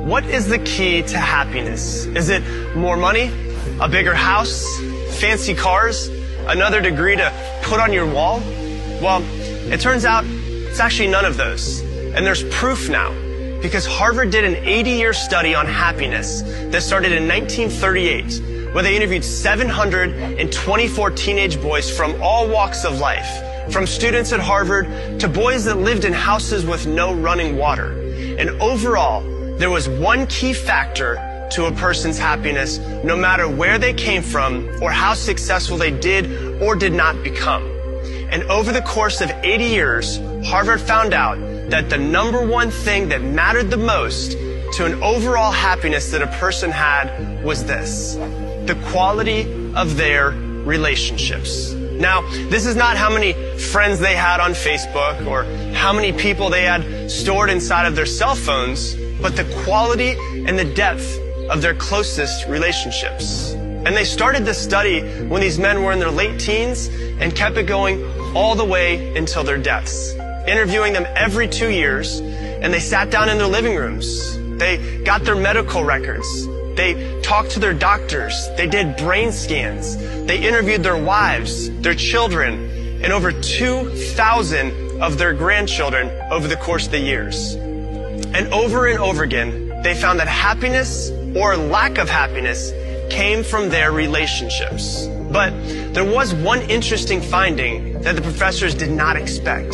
What is the key to happiness? Is it more money, a bigger house, fancy cars, another degree to put on your wall? Well, it turns out it's actually none of those. And there's proof now, because Harvard did an 80-year study on happiness that started in 1938, where they interviewed 724 teenage boys from all walks of life, from students at Harvard to boys that lived in houses with no running water. And overall, there was one key factor to a person's happiness, no matter where they came from or how successful they did or did not become. And over the course of 80 years, Harvard found out that the number one thing that mattered the most to an overall happiness that a person had was this: the quality of their relationships. Now, this is not how many friends they had on Facebook or how many people they had stored inside of their cell phones, but the quality and the depth of their closest relationships. And they started this study when these men were in their late teens and kept it going all the way until their deaths, interviewing them every 2 years, and they sat down in their living rooms. They got their medical records. They talked to their doctors. They did brain scans. They interviewed their wives, their children, and over 2,000 of their grandchildren over the course of the years. And over again, they found that happiness or lack of happiness came from their relationships. But there was one interesting finding that the professors did not expect.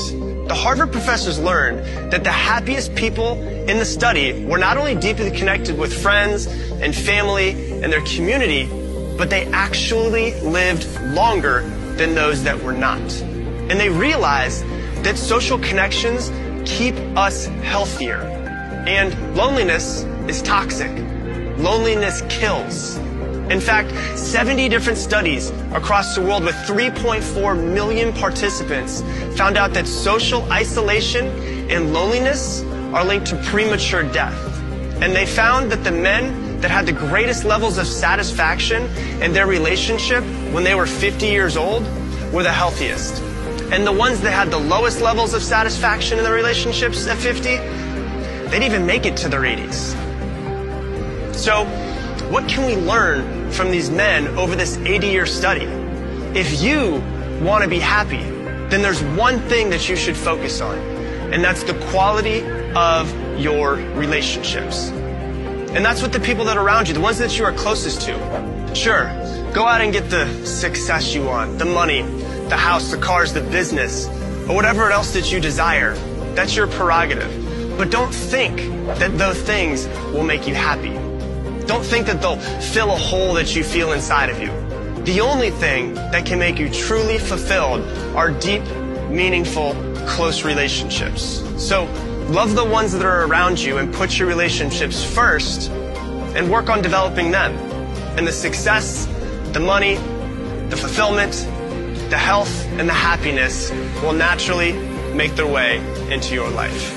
The Harvard professors learned that the happiest people in the study were not only deeply connected with friends and family and their community, but they actually lived longer than those that were not. And they realized that social connections keep us healthier. And loneliness is toxic. Loneliness kills. In fact, 70 different studies across the world with 3.4 million participants found out that social isolation and loneliness are linked to premature death. And they found that the men that had the greatest levels of satisfaction in their relationship when they were 50 years old were the healthiest. And the ones that had the lowest levels of satisfaction in their relationships at 50, they didn't even make it to their 80s. So, what can we learn from these men over this 80-year study? If you want to be happy, then there's one thing that you should focus on, and that's the quality of your relationships. And that's what the people that are around you, the ones that you are closest to. Sure, go out and get the success you want, the money, the house, the cars, the business, or whatever else that you desire. That's your prerogative. But don't think that those things will make you happy. Don't think that they'll fill a hole that you feel inside of you. The only thing that can make you truly fulfilled are deep, meaningful, close relationships. So love the ones that are around you and put your relationships first and work on developing them. And the success, the money, the fulfillment, the health, and the happiness will naturally make their way into your life.